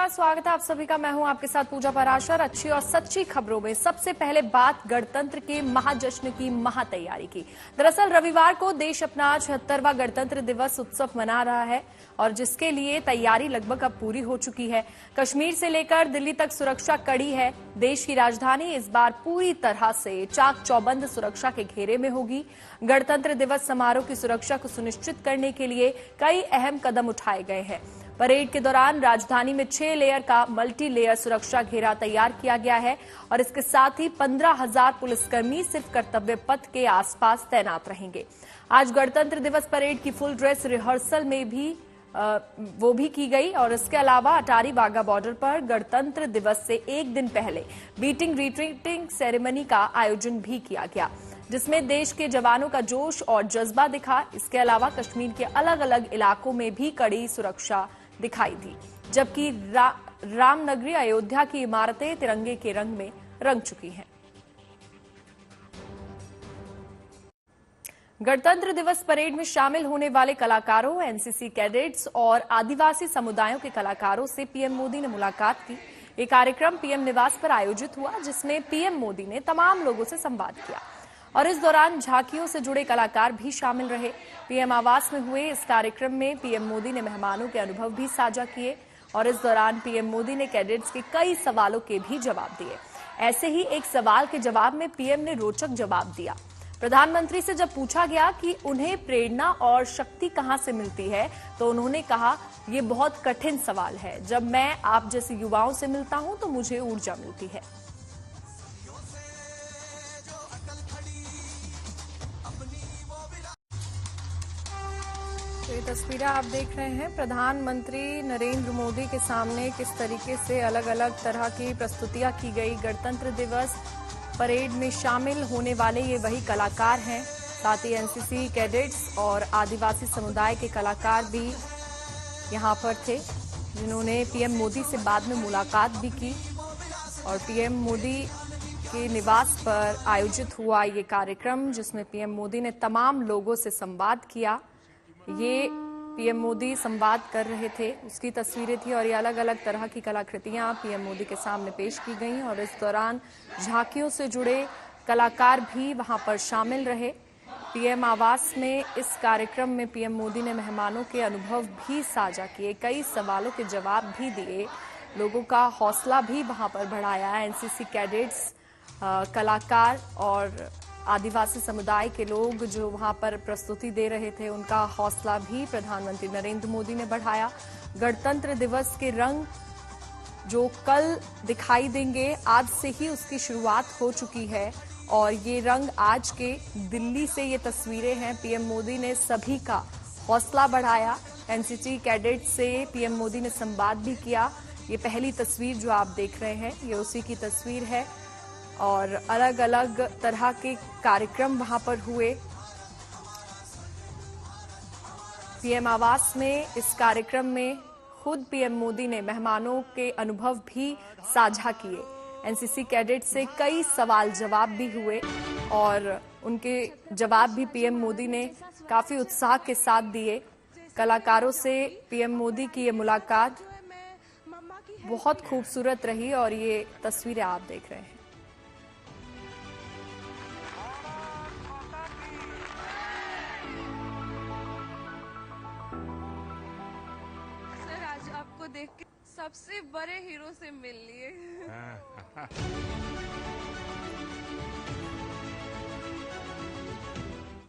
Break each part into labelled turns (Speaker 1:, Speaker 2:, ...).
Speaker 1: नमस्कार, स्वागत है आप सभी का। मैं हूं आपके साथ पूजा पराशर। अच्छी और सच्ची खबरों में सबसे पहले बात गणतंत्र के महाजश्न की महातैयारी की। दरअसल रविवार को देश अपना 76वां गणतंत्र दिवस उत्सव मना रहा है और जिसके लिए तैयारी लगभग अब पूरी हो चुकी है। कश्मीर से लेकर दिल्ली तक सुरक्षा कड़ी है। देश की राजधानी इस बार पूरी तरह से चाक चौबंद सुरक्षा के घेरे में होगी। गणतंत्र दिवस समारोह की सुरक्षा को सुनिश्चित करने के लिए कई अहम कदम उठाए गए हैं। परेड के दौरान राजधानी में 6 लेयर का मल्टी लेयर सुरक्षा घेरा तैयार किया गया है और इसके साथ ही 15,000 पुलिसकर्मी सिर्फ कर्तव्य पथ के आसपास तैनात रहेंगे। आज गणतंत्र दिवस परेड की फुल ड्रेस रिहर्सल में भी वो भी की गई और इसके अलावा अटारी वाघा बॉर्डर पर गणतंत्र दिवस से एक दिन पहले बीटिंग रिट्रीटिंग सेरेमनी का आयोजन भी किया गया, जिसमें देश के जवानों का जोश और जज्बा दिखा। इसके अलावा कश्मीर के अलग अलग इलाकों में भी कड़ी सुरक्षा दिखाई दी, जबकि रामनगरी अयोध्या की इमारतें तिरंगे के रंग में रंग चुकी हैं। गणतंत्र दिवस परेड में शामिल होने वाले कलाकारों, एनसीसी कैडेट्स और आदिवासी समुदायों के कलाकारों से पीएम मोदी ने मुलाकात की। ये कार्यक्रम पीएम निवास पर आयोजित हुआ, जिसमें पीएम मोदी ने तमाम लोगों से संवाद किया और इस दौरान झांकियों से जुड़े कलाकार भी शामिल रहे। पीएम आवास में हुए इस कार्यक्रम में पीएम मोदी ने मेहमानों के अनुभव भी साझा किए और इस दौरान पीएम मोदी ने कैडेट्स के कई सवालों के भी जवाब दिए। ऐसे ही एक सवाल के जवाब में पीएम ने रोचक जवाब दिया। प्रधानमंत्री से जब पूछा गया कि उन्हें प्रेरणा और शक्ति कहां से मिलती है, तो उन्होंने कहा, ये बहुत कठिन सवाल है। जब मैं आप जैसे युवाओं से मिलता हूं तो मुझे ऊर्जा मिलती है। तो ये तस्वीरें आप देख रहे हैं। प्रधानमंत्री नरेंद्र मोदी के सामने किस तरीके से अलग अलग तरह की प्रस्तुतियां की गई। गणतंत्र दिवस परेड में शामिल होने वाले ये वही कलाकार हैं, साथ ही एनसीसी कैडेट्स और आदिवासी समुदाय के कलाकार भी यहां पर थे, जिन्होंने पीएम मोदी से बाद में मुलाकात भी की और पीएम मोदी के निवास पर आयोजित हुआ ये कार्यक्रम, जिसमें पीएम मोदी ने तमाम लोगों से संवाद किया। ये पीएम मोदी संवाद कर रहे थे, उसकी तस्वीरें थी और ये अलग अलग तरह की कलाकृतियां पीएम मोदी के सामने पेश की गईं और इस दौरान झांकियों से जुड़े कलाकार भी वहां पर शामिल रहे। पीएम आवास में इस कार्यक्रम में पीएम मोदी ने मेहमानों के अनुभव भी साझा किए, कई सवालों के जवाब भी दिए, लोगों का हौसला भी वहां पर बढ़ाया। एनसीसी कैडेट्स, कलाकार और आदिवासी समुदाय के लोग जो वहां पर प्रस्तुति दे रहे थे, उनका हौसला भी प्रधानमंत्री नरेंद्र मोदी ने बढ़ाया। गणतंत्र दिवस के रंग जो कल दिखाई देंगे, आज से ही उसकी शुरुआत हो चुकी है और ये रंग आज के दिल्ली से ये तस्वीरें हैं। पीएम मोदी ने सभी का हौसला बढ़ाया। एनसीसी कैडेट से पीएम मोदी ने संवाद भी किया। ये पहली तस्वीर जो आप देख रहे हैं, ये उसी की तस्वीर है और अलग अलग तरह के कार्यक्रम वहां पर हुए। पीएम आवास में इस कार्यक्रम में खुद पीएम मोदी ने मेहमानों के अनुभव भी साझा किए। एनसीसी कैडेट से कई सवाल जवाब भी हुए और उनके जवाब भी पीएम मोदी ने काफी उत्साह के साथ दिए। कलाकारों से पीएम मोदी की ये मुलाकात बहुत खूबसूरत रही और ये तस्वीरें आप देख रहे हैं।
Speaker 2: आपको देख के सबसे बड़े हीरो से मिल लिए।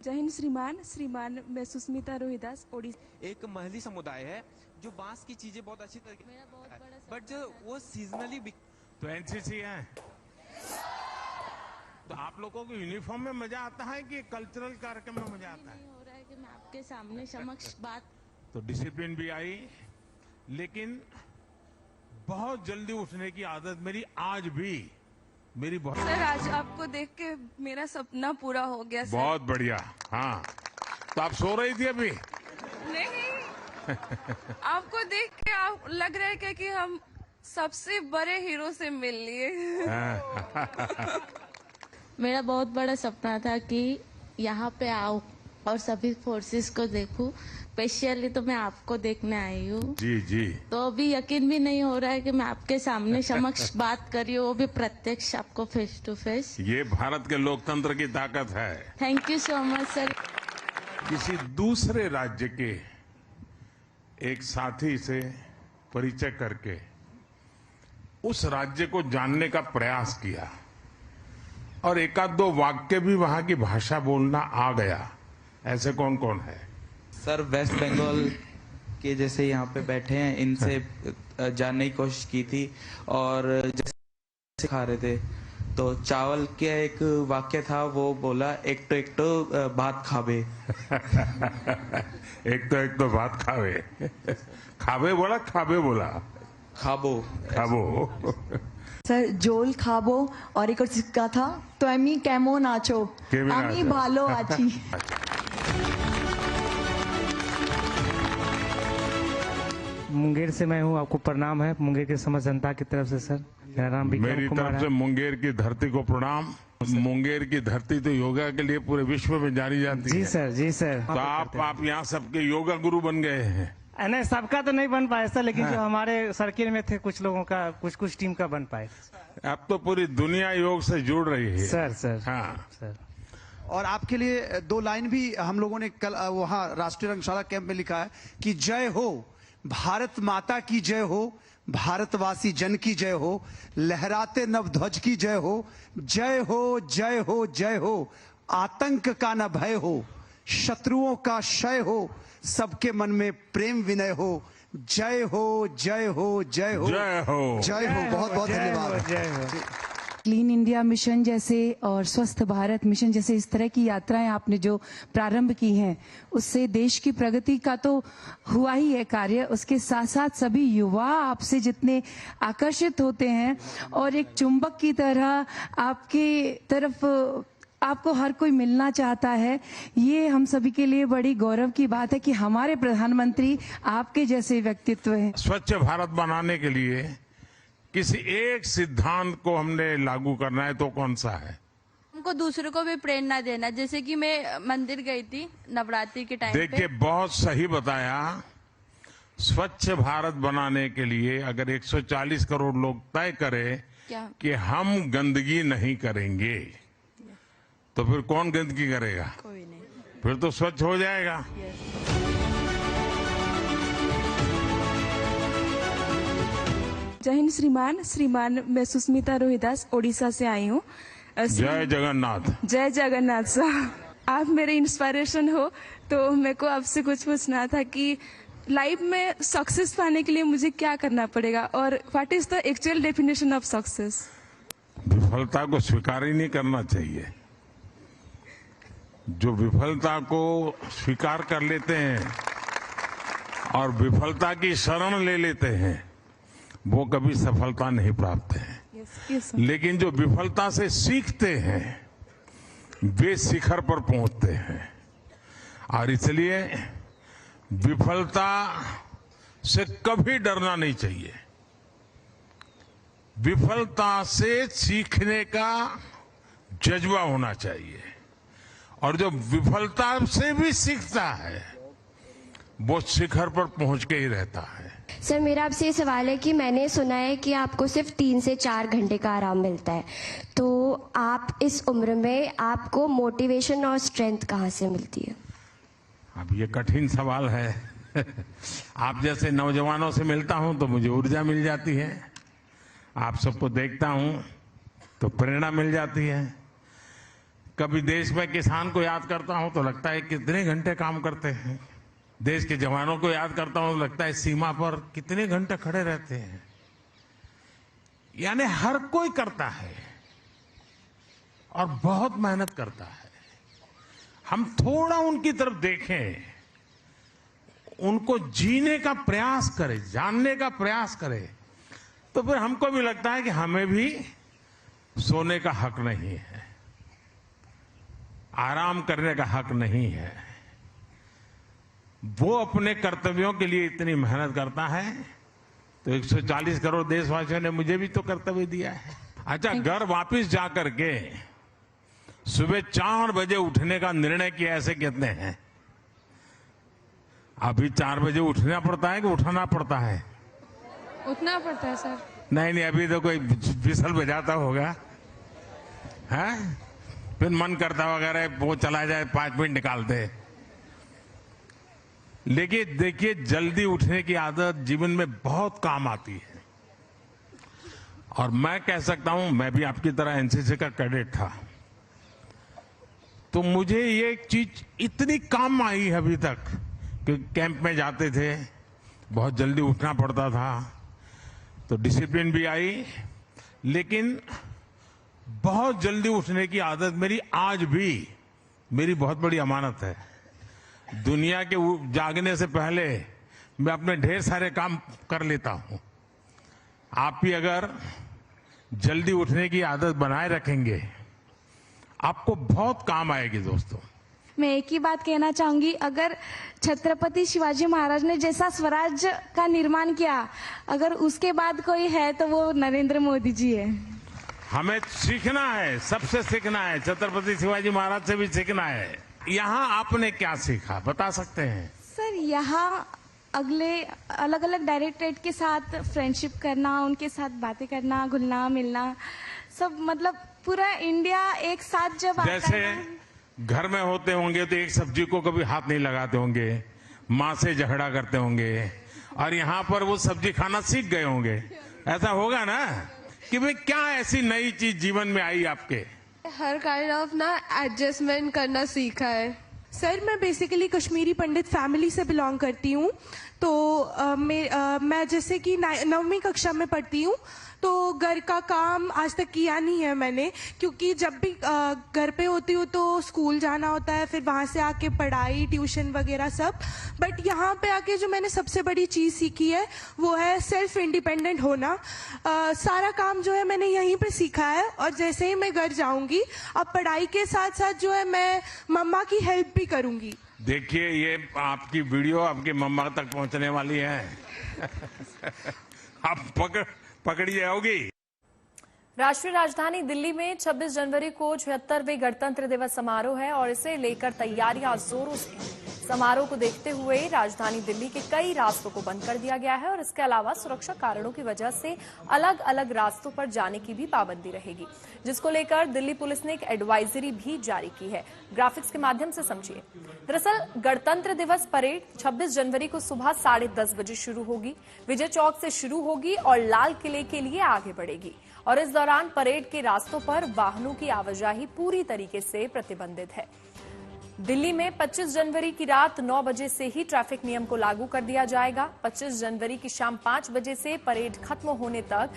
Speaker 3: जय हिंद श्रीमान मैं सुष्मिता रोहिदास ओडिशा।
Speaker 4: एक महली समुदाय है जो बांस की चीजें बहुत अच्छी तरीके, बट जो वो सीजनली
Speaker 5: तो एनसीसी है। तो आप लोगों को यूनिफॉर्म में मजा आता है कि कल्चरल कार्यक्रम में मजा आता है?
Speaker 3: हो रहा है कि मैं आपके सामने समक्ष बात,
Speaker 5: तो डिसिप्लिन भी आई, लेकिन बहुत जल्दी उठने की आदत मेरी आज भी बहुत।
Speaker 2: सर, आज आपको देख के मेरा सपना पूरा हो गया सर।
Speaker 5: बहुत बढ़िया। हाँ, तो आप सो रही थी अभी?
Speaker 2: नहीं आपको देख के आप लग रहा है कि हम सबसे बड़े हीरो से मिल लिए।
Speaker 3: मेरा बहुत बड़ा सपना था कि यहाँ पे आओ और सभी फोर्सेस को देखूं,
Speaker 6: स्पेशली तो मैं आपको देखने आई हूँ,
Speaker 5: जी जी।
Speaker 6: तो अभी यकीन भी नहीं हो रहा है कि मैं आपके सामने समक्ष बात कर रही हूँ, वो भी प्रत्यक्ष आपको फेस टू फेस।
Speaker 5: ये भारत के लोकतंत्र की ताकत है।
Speaker 6: Thank you so much sir.
Speaker 5: किसी दूसरे राज्य के एक साथी से परिचय करके उस राज्य को जानने का प्रयास किया और एक आध दो वाक्य भी वहां की भाषा बोलना आ गया। ऐसे कौन कौन है?
Speaker 4: सर वेस्ट बंगाल के जैसे यहाँ पे बैठे हैं, इनसे जानने की कोशिश की थी और जैसे खा रहे थे तो चावल के एक वाक्य था, वो बोला एक तो भात खावे।
Speaker 5: एक तो बात खावे। खावे बोला, खावे बोला,
Speaker 4: खाबो
Speaker 5: खाबो।
Speaker 7: স্যার জোল খাবো और एक और था तो আমি কেমন আছো আমি ভালো আছি।
Speaker 8: मुंगेर से मैं हूँ, आपको प्रणाम है मुंगेर के समस्त जनता की तरफ से सर। मेरा नाम विक्रम
Speaker 5: मेरी
Speaker 8: कुमार
Speaker 5: तरफ से
Speaker 8: है।
Speaker 5: मुंगेर की धरती को प्रणाम। मुंगेर की धरती तो योगा के लिए पूरे विश्व में जानी जाती
Speaker 8: जी
Speaker 5: है।
Speaker 8: सर, जी सर।
Speaker 5: तो आप यहाँ सबके योगा गुरु बन गए हैं।
Speaker 8: नहीं, सबका तो नहीं बन पाया सर, लेकिन जो हमारे सर्किल में थे कुछ लोगों का, कुछ टीम का बन पाए।
Speaker 5: अब तो पूरी दुनिया योग से जुड़ रही है
Speaker 8: सर।
Speaker 5: हाँ
Speaker 8: सर।
Speaker 9: और आपके लिए 2 लाइन भी हम लोगों ने कल वहाँ राष्ट्रीय रंगशाला कैंप में लिखा है कि जय हो भारत माता की जय हो, भारतवासी जन की जय हो, लहराते नव ध्वज की जय हो, जय हो जय हो जय हो, आतंक का न भय हो, शत्रुओं का क्षय हो, सबके मन में प्रेम विनय हो, जय हो जय हो जय हो
Speaker 5: जय हो
Speaker 9: जय हो। बहुत बहुत धन्यवाद।
Speaker 8: जय हो।
Speaker 7: क्लीन इंडिया मिशन जैसे और स्वस्थ भारत मिशन जैसे इस तरह की यात्राएं आपने जो प्रारंभ की हैं, उससे देश की प्रगति का तो हुआ ही है कार्य, उसके साथ साथ सभी युवा आपसे जितने आकर्षित होते हैं और एक चुंबक की तरह आपके तरफ आपको हर कोई मिलना चाहता है, ये हम सभी के लिए बड़ी गौरव की बात है कि हमारे प्रधानमंत्री आपके जैसे व्यक्तित्व हैं।
Speaker 5: स्वच्छ भारत बनाने के लिए किसी एक सिद्धांत को हमने लागू करना है तो कौन सा है?
Speaker 6: हमको दूसरों को भी प्रेरणा देना, जैसे कि मैं मंदिर गई थी नवरात्रि के टाइम पे।
Speaker 5: देखिए बहुत सही बताया। स्वच्छ भारत बनाने के लिए अगर 140 करोड़ लोग तय करें
Speaker 6: क्या?
Speaker 5: कि हम गंदगी नहीं करेंगे, तो फिर कौन गंदगी करेगा?
Speaker 6: कोई नहीं।
Speaker 5: फिर तो स्वच्छ हो जाएगा।
Speaker 3: जय हिंद श्रीमान मैं सुस्मिता रोहिदास ओडिशा से आई हूँ।
Speaker 5: जय जगन्नाथ।
Speaker 3: जय जगन्नाथ साहब, आप मेरे इंस्पिरेशन हो, तो मेरे को आपसे कुछ पूछना था कि लाइफ में सक्सेस पाने के लिए मुझे क्या करना पड़ेगा और what is the actual definition of success?
Speaker 5: विफलता को स्वीकार ही नहीं करना चाहिए। जो विफलता को स्वीकार कर लेते हैं और विफलता की शरण ले लेते हैं, वो कभी सफलता नहीं प्राप्त है।
Speaker 3: yes,
Speaker 5: लेकिन जो विफलता से सीखते हैं वे शिखर पर पहुंचते हैं। और इसलिए विफलता से कभी डरना नहीं चाहिए। विफलता से सीखने का जज्बा होना चाहिए और जो विफलता से भी सीखता है वो शिखर पर पहुंच के ही रहता है।
Speaker 10: सर मेरा आपसे ये सवाल है कि मैंने सुना है कि आपको सिर्फ 3 से 4 घंटे का आराम मिलता है, तो आप इस उम्र में आपको मोटिवेशन और स्ट्रेंथ कहाँ से मिलती है?
Speaker 5: अब ये कठिन सवाल है। आप जैसे नौजवानों से मिलता हूं तो मुझे ऊर्जा मिल जाती है, आप सबको देखता हूं तो प्रेरणा मिल जाती है। कभी देश में किसान को याद करता हूं तो लगता है कितने घंटे काम करते हैं। देश के जवानों को याद करता हूं तो लगता है सीमा पर कितने घंटे खड़े रहते हैं। यानी हर कोई करता है और बहुत मेहनत करता है। हम थोड़ा उनकी तरफ देखें, उनको जीने का प्रयास करें, जानने का प्रयास करें, तो फिर हमको भी लगता है कि हमें भी सोने का हक नहीं है, आराम करने का हक नहीं है। वो अपने कर्तव्यों के लिए इतनी मेहनत करता है तो 140 करोड़ देशवासियों ने मुझे भी तो कर्तव्य दिया है। अच्छा, घर वापस जाकर के सुबह 4 बजे उठने का निर्णय किया, ऐसे कितने हैं? अभी 4 बजे उठना पड़ता है कि उठाना पड़ता है?
Speaker 3: उठना पड़ता है सर।
Speaker 5: नहीं, अभी तो कोई विसल बजाता होगा, है? फिर मन करता वगैरह वो चला जाए, 5 मिनट निकालते। लेकिन देखिए, जल्दी उठने की आदत जीवन में बहुत काम आती है। और मैं कह सकता हूं, मैं भी आपकी तरह एनसीसी का कैडेट था, तो मुझे ये एक चीज इतनी काम आई है अभी तक कि कैंप में जाते थे, बहुत जल्दी उठना पड़ता था, तो डिसिप्लिन भी आई, लेकिन बहुत जल्दी उठने की आदत मेरी आज भी मेरी बहुत बड़ी अमानत है। दुनिया के जागने से पहले मैं अपने ढेर सारे काम कर लेता हूं। आप भी अगर जल्दी उठने की आदत बनाए रखेंगे, आपको बहुत काम आएगी दोस्तों।
Speaker 3: मैं एक ही बात कहना चाहूंगी, अगर छत्रपति शिवाजी महाराज ने जैसा स्वराज्य का निर्माण किया, अगर उसके बाद कोई है तो वो नरेंद्र मोदी जी है।
Speaker 5: हमें सीखना है, सबसे सीखना है, छत्रपति शिवाजी महाराज से भी सीखना है। यहाँ आपने क्या सीखा, बता सकते हैं?
Speaker 3: सर, यहाँ अगले अलग अलग डायरेक्टरेट के साथ फ्रेंडशिप करना, उनके साथ बातें करना, घुलना मिलना, सब मतलब पूरा इंडिया एक साथ जब आता है।
Speaker 5: जैसे घर में होते होंगे तो एक सब्जी को कभी हाथ नहीं लगाते होंगे, माँ से झगड़ा करते होंगे, और यहाँ पर वो सब्जी खाना सीख गए होंगे। ऐसा होगा ना कि भाई क्या ऐसी नई चीज जीवन में आई आपके?
Speaker 2: हर काइंड ऑफ ना एडजस्टमेंट करना सीखा है।
Speaker 11: सर, मैं बेसिकली कश्मीरी पंडित फैमिली से बिलोंग करती हूँ, तो मैं जैसे कि 9वीं कक्षा में पढ़ती हूँ, तो घर का काम आज तक किया नहीं है मैंने, क्योंकि जब भी घर पे होती हूँ तो स्कूल जाना होता है, फिर वहाँ से आके पढ़ाई, ट्यूशन वगैरह सब। बट यहाँ पे आके जो मैंने सबसे बड़ी चीज़ सीखी है वो है सेल्फ इंडिपेंडेंट होना। सारा काम जो है मैंने यहीं पे सीखा है, और जैसे ही मैं घर जाऊँगी, अब पढ़ाई के साथ साथ जो है मैं मम्मा की हेल्प भी करूँगी।
Speaker 5: देखिए, ये आपकी वीडियो आपकी मम्मा तक पहुंचने वाली है। आप पकड़िए होगी।
Speaker 1: राष्ट्रीय राजधानी दिल्ली में 26 जनवरी को 76वें गणतंत्र दिवस समारोह है और इसे लेकर तैयारियां जोरों से हैं। समारोह को देखते हुए राजधानी दिल्ली के कई रास्तों को बंद कर दिया गया है और इसके अलावा सुरक्षा कारणों की वजह से अलग अलग रास्तों पर जाने की भी पाबंदी रहेगी, जिसको लेकर दिल्ली पुलिस ने एक एडवाइजरी भी जारी की है। ग्राफिक्स के माध्यम से समझिए। दरअसल गणतंत्र दिवस परेड 26 जनवरी को सुबह 10:30 बजे शुरू होगी, विजय चौक से शुरू होगी और लाल किले के लिए आगे बढ़ेगी। और इस दौरान परेड के रास्तों पर वाहनों की आवाजाही पूरी तरीके से प्रतिबंधित है। दिल्ली में 25 जनवरी की रात 9 बजे से ही ट्रैफिक नियम को लागू कर दिया जाएगा। 25 जनवरी की शाम 5 बजे से परेड खत्म होने तक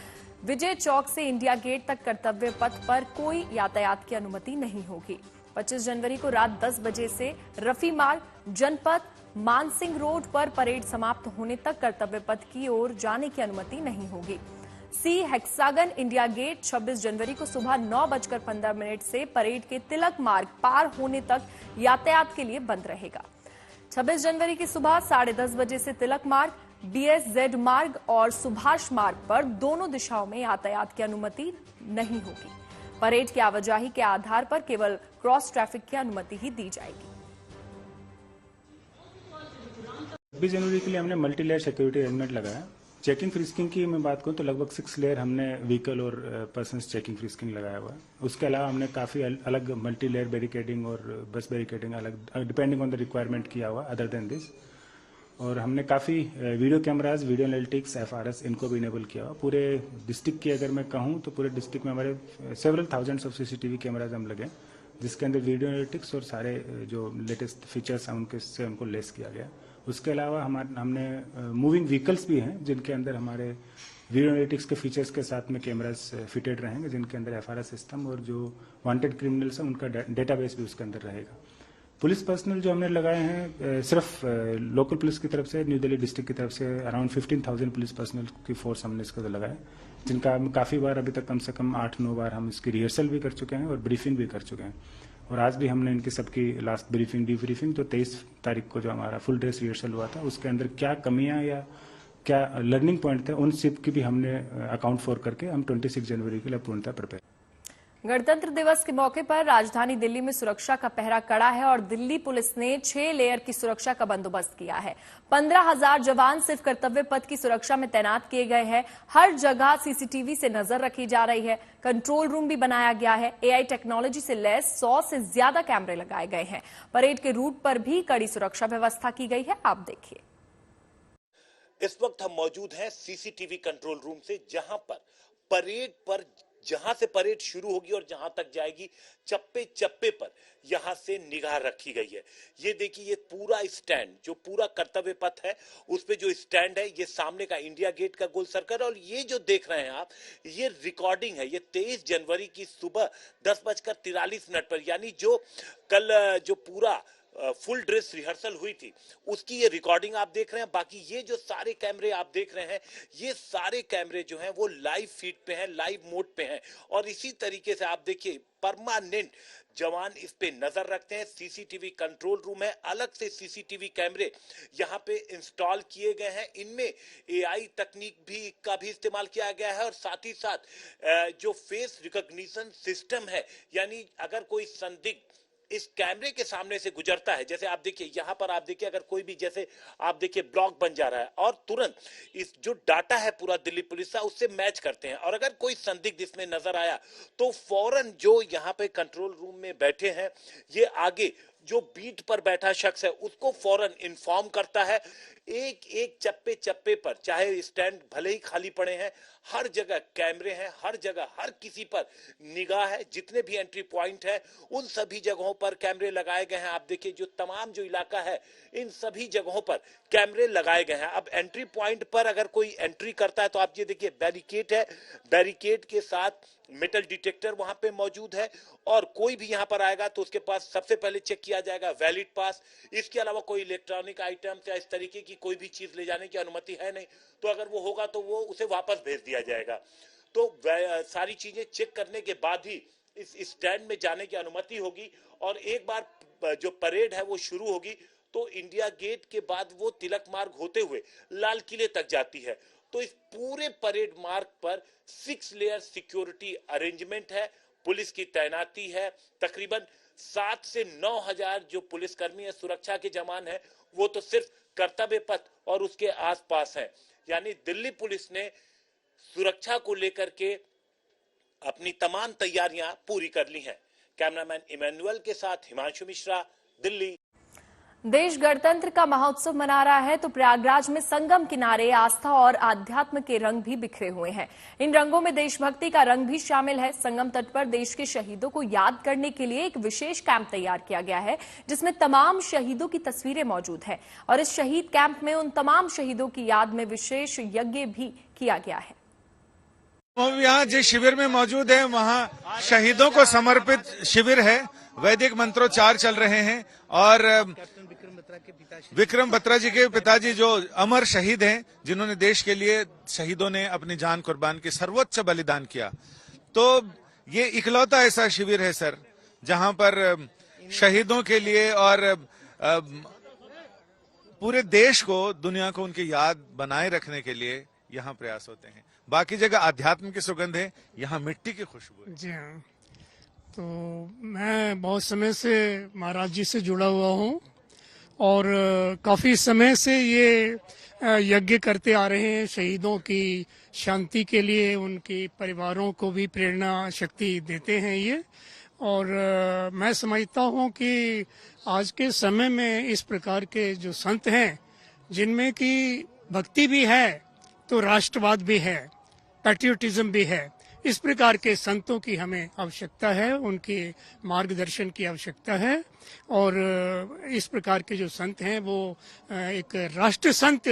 Speaker 1: विजय चौक से इंडिया गेट तक कर्तव्य पथ पर कोई यातायात की अनुमति नहीं होगी। 25 जनवरी को रात 10 बजे से रफी मार्ग, जनपथ, मानसिंह रोड पर परेड समाप्त होने तक कर्तव्य पथ की ओर जाने की अनुमति नहीं होगी। सी हेक्सागन इंडिया गेट 26 जनवरी को सुबह 9:15 से परेड के तिलक मार्ग पार होने तक यातायात के लिए बंद रहेगा। 26 जनवरी की सुबह 10:30 बजे से तिलक मार्ग, BSZ मार्ग और सुभाष मार्ग पर दोनों दिशाओं में यातायात की अनुमति नहीं होगी। परेड की आवाजाही के आधार पर केवल क्रॉस ट्रैफिक की अनुमति ही दी जाएगी।
Speaker 12: 26 जनवरी के लिए हमने मल्टी लेयर सिक्योरिटी अरेंजमेंट लगाया। चेकिंग फ्रिस्किंग की मैं बात करूं तो लगभग 6 लेयर हमने व्हीकल और पर्सन्स चेकिंग फ्रिस्किंग लगाया हुआ है। उसके अलावा हमने काफ़ी अलग मल्टी लेयर बैरिकेडिंग और बस बैरिकेडिंग अलग डिपेंडिंग ऑन द रिक्वायरमेंट किया हुआ अदर देन दिस। और हमने काफ़ी video cameras, video analytics, FRS इनको भी इनेबल किया हुआ। पूरे डिस्ट्रिक्ट की अगर मैं कहूँ तो पूरे डिस्ट्रिक्ट में हमारे several thousands of CCTV cameras हम लगे, जिसके अंदर वीडियो एनालिटिक्स और सारे जो लेटेस्ट फीचर्स हैं उनको लेस किया गया। उसके अलावा हमने मूविंग व्हीकल्स भी हैं जिनके अंदर हमारे वीडियो एनालिटिक्स के फीचर्स के साथ में कैमरास फिटेड रहेंगे, जिनके अंदर FRS सिस्टम और जो वांटेड क्रिमिनल्स हैं उनका डेटाबेस भी उसके अंदर रहेगा। पुलिस पर्सनल जो हमने लगाए हैं सिर्फ लोकल पुलिस की तरफ से, न्यू दिल्ली डिस्ट्रिक्ट की तरफ से अराउंड 15,000 पुलिस पर्सनल की फोर्स हमने इसके अंदर लगाए, जिनका हम काफ़ी बार अभी तक कम से कम 8-9 बार हम इसकी रिहर्सल भी कर चुके हैं और ब्रीफिंग भी कर चुके हैं। और आज भी हमने इनकी सबकी लास्ट ब्रीफिंग डीब्रीफिंग तो 23 तारीख को जो हमारा फुल ड्रेस रिहर्सल हुआ था उसके अंदर क्या कमियां या क्या लर्निंग पॉइंट थे उन सब की भी हमने अकाउंट फॉर करके हम 26 जनवरी के लिए पूर्णतः प्रिपेयर।
Speaker 1: गणतंत्र दिवस के मौके पर राजधानी दिल्ली में सुरक्षा का पहरा कड़ा है और दिल्ली पुलिस ने 6 लेयर की सुरक्षा का बंदोबस्त किया है। 15,000 जवान सिर्फ कर्तव्य पथ की सुरक्षा में तैनात किए गए हैं। हर जगह सीसीटीवी से नजर रखी जा रही है। कंट्रोल रूम भी बनाया गया है। एआई टेक्नोलॉजी से लैस 100 से ज्यादा कैमरे लगाए गए हैं। परेड के रूट पर भी कड़ी सुरक्षा व्यवस्था की गई है। आप देखिए।
Speaker 13: इस वक्त हम मौजूद हैं सीसीटीवी कंट्रोल रूम से, जहां से परेड शुरू होगी और जहां तक जाएगी, चप्पे चप्पे पर यहां से निगाह रखी गई है। ये देखिए, ये पूरा स्टैंड, जो पूरा कर्तव्य पथ है उस पे जो स्टैंड है, ये सामने का इंडिया गेट का गोल सर्कल, और ये जो देख रहे हैं आप, ये रिकॉर्डिंग है। ये 23 जनवरी की सुबह 10:43 पर, यानी जो कल जो पूरा फुल ड्रेस रिहर्सल हुई थी उसकी ये रिकॉर्डिंग आप देख रहे हैं। बाकी ये जो सारे कैमरे आप देख रहे हैं, ये सारे कैमरे जो हैं वो लाइव फीड पे हैं, लाइव मोड पे हैं। और इसी तरीके से आप देखिए, परमानेंट जवान इस पे नजर रखते हैं। सीसीटीवी कंट्रोल रूम है, अलग से सीसीटीवी कैमरे यहाँ पे इंस्टॉल किए गए हैं। इनमें एआई तकनीक का भी इस्तेमाल किया गया है और साथ ही साथ जो फेस रिकॉग्निशन सिस्टम है, यानी अगर कोई संदिग्ध इस कैमरे के सामने से गुजरता है, जैसे आप देखिए यहाँ पर, आप देखिए अगर कोई भी, जैसे आप देखिए ब्लॉक बन जा रहा है और तुरंत इस जो डाटा है पूरा दिल्ली पुलिस का उससे मैच करते हैं, और अगर कोई संदिग्ध इसमें नजर आया तो फौरन जो यहाँ पे कंट्रोल रूम में बैठे हैं, ये आगे जो बीट पर बैठा शख्स है उसको फौरन इन्फॉर्म करता है। एक एक चप्पे चप्पे पर, चाहे स्टैंड भले ही खाली पड़े हैं, हर जगह कैमरे हैं, हर जगह हर किसी पर निगाह है। जितने भी एंट्री पॉइंट है उन सभी जगहों पर कैमरे लगाए गए हैं। आप देखिए, जो तमाम जो इलाका है इन सभी जगहों पर कैमरे लगाए गए हैं। अब एंट्री पॉइंट पर अगर कोई एंट्री करता है तो आप ये देखिए, बैरिकेड है, बैरिकेड के साथ मेटल डिटेक्टर वहां पे मौजूद है, और कोई भी यहां पर आएगा तो उसके पास सबसे पहले चेक किया जाएगा वैलिड पास। इसके अलावा कोई इलेक्ट्रॉनिक आइटम या इस तरीके की कोई भी चीज ले जाने की अनुमति है नहीं, तो अगर वो होगा तो वो उसे वापस भेज दिया जाएगा। तो सारी चीजें चेक करने के बाद ही इस स्टैंड में जाने की अनुमति होगी। और एक बार जो परेड है वो शुरू होगी तो इंडिया गेट के बाद वो तिलक मार्ग होते हुए लाल किले तक जाती है। तो इस पूरे परेड मार्ग पर 6 लेयर सिक्योरिटी अरेंजमेंट है, पुलिस की तैनाती है। तकरीबन 7 से 9,000 जो पुलिसकर्मी है, सुरक्षा के जवान है, वो तो सिर्फ कर्तव्य पथ और उसके आसपास है। यानी दिल्ली पुलिस ने सुरक्षा को लेकर के अपनी तमाम तैयारियां पूरी कर ली हैं। कैमरामैन इमैनुअल के साथ हिमांशु मिश्रा, दिल्ली।
Speaker 1: देश गणतंत्र का महोत्सव मना रहा है तो प्रयागराज में संगम किनारे आस्था और आध्यात्म के रंग भी बिखरे हुए हैं। इन रंगों में देशभक्ति का रंग भी शामिल है। संगम तट पर देश के शहीदों को याद करने के लिए एक विशेष कैंप तैयार किया गया है, जिसमें तमाम शहीदों की तस्वीरें मौजूद है। और इस शहीद कैंप में उन तमाम शहीदों की याद में विशेष यज्ञ भी किया गया है।
Speaker 14: यहाँ जिस शिविर में मौजूद है वहाँ शहीदों को समर्पित शिविर है। वैदिक मंत्रोच्चार चल रहे हैं और विक्रम बत्रा जी के पिताजी जो अमर शहीद हैं, जिन्होंने देश के लिए, शहीदों ने अपनी जान कुर्बान की, सर्वोच्च बलिदान किया। तो ये इकलौता ऐसा शिविर है सर, जहां पर शहीदों के लिए और पूरे देश को, दुनिया को उनकी याद बनाए रखने के लिए यहाँ प्रयास होते हैं। बाकी जगह आध्यात्म की सुगंध है, यहाँ मिट्टी की खुशबू है।
Speaker 15: जी हाँ, तो मैं बहुत समय से महाराज जी से जुड़ा हुआ हूँ और काफी समय से ये यज्ञ करते आ रहे हैं शहीदों की शांति के लिए। उनके परिवारों को भी प्रेरणा शक्ति देते हैं ये। और मैं समझता हूँ कि आज के समय में इस प्रकार के जो संत हैं, जिनमें कि भक्ति भी है तो राष्ट्रवाद भी है, पैट्रियोटिज्म भी है, इस प्रकार के संतों की हमें आवश्यकता है, उनके मार्गदर्शन की आवश्यकता है। और इस प्रकार के जो संत हैं वो एक राष्ट्र संत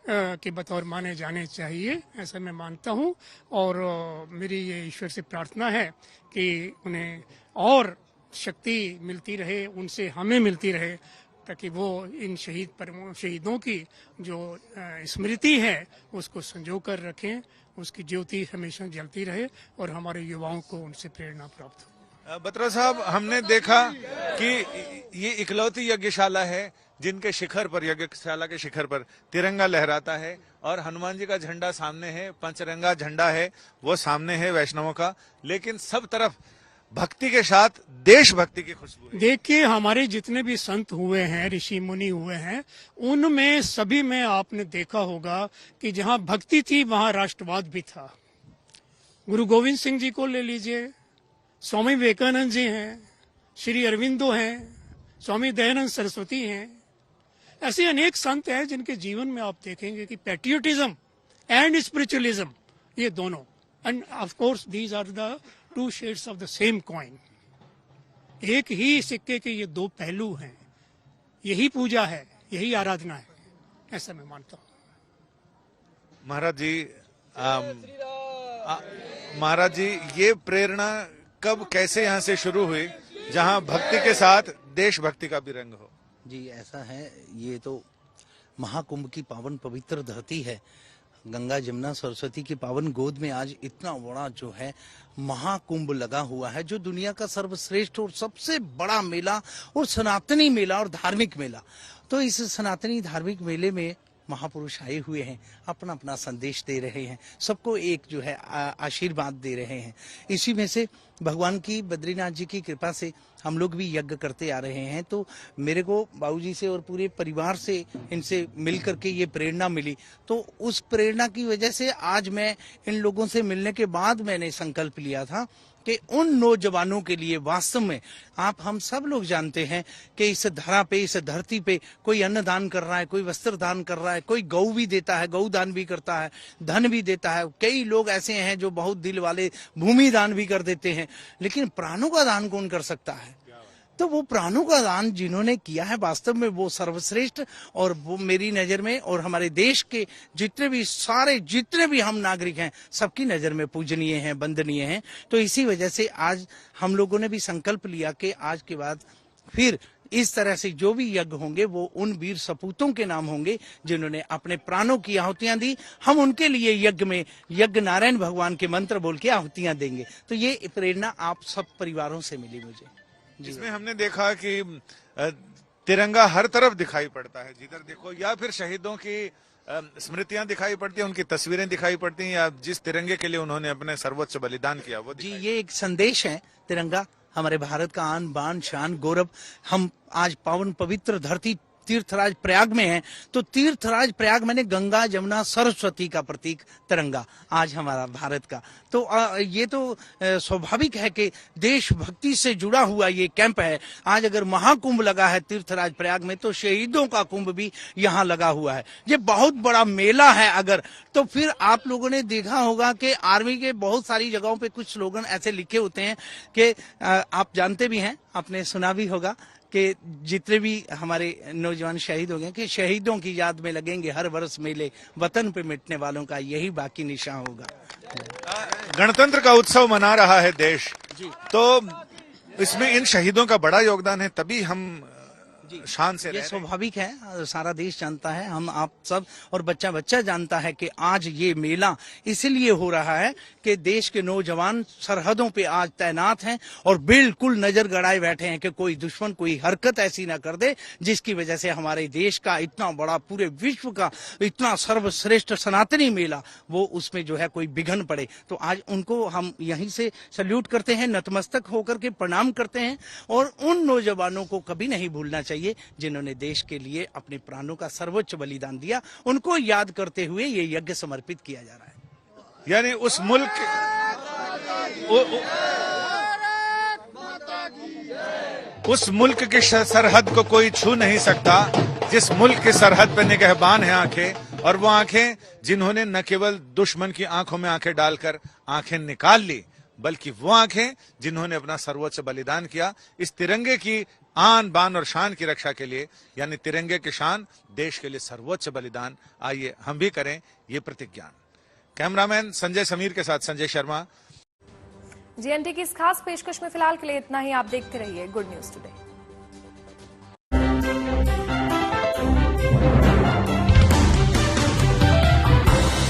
Speaker 15: के बतौर माने जाने चाहिए, ऐसा मैं मानता हूँ। और मेरी ये ईश्वर से प्रार्थना है कि उन्हें और शक्ति मिलती रहे, उनसे हमें मिलती रहे, ताकि वो इन शहीदों की जो स्मृति है उसको संजो कर रखें, उसकी ज्योति हमेशा जलती रहे और हमारे युवाओं को उनसे प्रेरणा प्राप्त हो।
Speaker 14: बत्रा साहब, हमने देखा कि ये इकलौती यज्ञशाला है जिनके शिखर पर, यज्ञशाला के शिखर पर तिरंगा लहराता है और हनुमान जी का झंडा सामने है, पंचरंगा झंडा है वो सामने है वैष्णवों का, लेकिन सब तरफ भक्ति के साथ देशभक्ति की खुशबू है।
Speaker 15: देखिए, हमारे जितने भी संत हुए हैं, ऋषि मुनि हुए हैं, उनमें सभी में आपने देखा होगा कि जहां भक्ति थी वहां राष्ट्रवाद भी था। गुरु गोविंद सिंह जी को ले लीजिए, स्वामी विवेकानंद जी हैं, श्री अरविंदो हैं, स्वामी दयानंद सरस्वती हैं। ऐसे अनेक संत हैं जिनके जीवन में आप देखेंगे कि पैट्रियोटिज्म एंड स्पिरिचुअलिज्म, ये दोनों, and of course these are the two shades of the same coin. एक ही सिक्के के ये दो पहलू हैं। यही पूजा है, यही आराधना है, ऐसा मैं मानता हूँ।
Speaker 14: महाराज जी, ये प्रेरणा कब कैसे यहाँ से शुरू हुई, जहाँ भक्ति के साथ देशभक्ति का भी रंग हो?
Speaker 16: जी, ऐसा है, ये तो महाकुंभ की पावन पवित्र धरती है। गंगा जमुना सरस्वती की पावन गोद में आज इतना बड़ा जो है महाकुंभ लगा हुआ है, जो दुनिया का सर्वश्रेष्ठ और सबसे बड़ा मेला और सनातनी मेला और धार्मिक मेला। तो इस सनातनी धार्मिक मेले में महापुरुष आए हुए हैं, अपना अपना संदेश दे रहे हैं, सबको एक जो है आशीर्वाद दे रहे हैं। इसी में से भगवान की, बद्रीनाथ जी की कृपा से हम लोग भी यज्ञ करते आ रहे हैं। तो मेरे को बाबूजी से और पूरे परिवार से, इनसे मिल करके ये प्रेरणा मिली। तो उस प्रेरणा की वजह से आज मैं इन लोगों से मिलने के बाद मैंने संकल्प लिया था कि उन नौजवानों के लिए, वास्तव में हम सब लोग जानते हैं कि इस धरा पे, इस धरती पे कोई अन्न दान कर रहा है, कोई वस्त्र दान कर रहा है, कोई गौ भी देता है, गौ दान भी करता है, धन भी देता है। कई लोग ऐसे हैं जो बहुत दिल वाले भूमि दान भी कर देते हैं, लेकिन प्राणों का दान कौन कर सकता है? तो वो प्राणों का दान जिन्होंने किया है, वास्तव में वो सर्वश्रेष्ठ, और वो मेरी नजर में और हमारे देश के जितने भी हम नागरिक हैं, सबकी नजर में पूजनीय हैं, वंदनीय हैं। तो इसी वजह से आज हम लोगों ने भी संकल्प लिया कि आज के बाद फिर इस तरह से जो भी यज्ञ होंगे वो उन वीर सपूतों के नाम होंगे जिन्होंने अपने प्राणों की आहुतियां दी। हम उनके लिए यज्ञ में यज्ञ नारायण भगवान के मंत्र बोल के आहुतियां देंगे। तो ये प्रेरणा आप सब परिवारों से मिली मुझे।
Speaker 14: इसमें हमने देखा कि तिरंगा हर तरफ दिखाई पड़ता है, जिधर देखो, या फिर शहीदों की स्मृतियां दिखाई पड़ती हैं, उनकी तस्वीरें दिखाई पड़ती हैं, या जिस तिरंगे के लिए उन्होंने अपने सर्वोच्च बलिदान किया वो
Speaker 16: जी, ये एक संदेश है। तिरंगा हमारे भारत का आन बान शान गौरव। हम आज पावन पवित्र धरती तीर्थराज प्रयाग में है, तो तीर्थराज प्रयाग मैंने गंगा जमुना सरस्वती का प्रतीक तिरंगा आज हमारा भारत का। तो ये तो स्वाभाविक है कि देशभक्ति से जुड़ा हुआ ये कैंप है। आज अगर महाकुंभ लगा है तीर्थराज प्रयाग में, तो शहीदों का कुंभ भी यहाँ लगा हुआ है। ये बहुत बड़ा मेला है। अगर तो फिर आप लोगों ने देखा होगा कि आर्मी के बहुत सारी जगहों पे कुछ स्लोगन ऐसे लिखे होते हैं कि आप जानते भी हैं, आपने सुना भी होगा कि जितने भी हमारे नौजवान शहीद हो गए कि शहीदों की याद में लगेंगे हर वर्ष मेले, वतन पे मिटने वालों का यही बाकी निशान होगा।
Speaker 14: गणतंत्र का उत्सव मना रहा है देश, तो इसमें इन शहीदों का बड़ा योगदान है, तभी हम शान से
Speaker 16: ये स्वाभाविक है। सारा देश जानता है, हम आप सब और बच्चा बच्चा जानता है कि आज ये मेला इसलिए हो रहा है कि देश के नौजवान सरहदों पे आज तैनात हैं और बिल्कुल नजर गड़ाए बैठे हैं कि कोई दुश्मन कोई हरकत ऐसी ना कर दे जिसकी वजह से हमारे देश का इतना बड़ा, पूरे विश्व का इतना सर्वश्रेष्ठ सनातनी मेला, वो उसमें जो है कोई विघ्न पड़े। तो आज उनको हम यहीं से सल्यूट करते हैं, नतमस्तक होकर के प्रणाम करते हैं, और उन नौजवानों को कभी नहीं भूलना चाहिए जिन्होंने देश के लिए अपने प्राणों का सर्वोच्च बलिदान दिया। उनको याद करते हुए ये यज्ञ समर्पित किया जा रहा है।
Speaker 14: यानी उस मुल्क की सरहद को कोई छू नहीं सकता, जिस मुल्क की सरहद पर निगहबान है आंखें, और वो आंखें जिन्होंने न केवल दुश्मन की आंखों में आंखें डालकर आंखें निकाल ली, बल्कि वो आंखें जिन्होंने अपना सर्वोच्च बलिदान किया इस तिरंगे की आन बान और शान की रक्षा के लिए, यानी तिरंगे की शान, देश के लिए सर्वोच्च बलिदान। आइए हम भी करें ये प्रतिज्ञा। कैमरामैन संजय समीर के साथ संजय शर्मा।
Speaker 1: जीएनटी की इस खास पेशकश में फिलहाल के लिए इतना ही। आप देखते रहिए गुड न्यूज टुडे।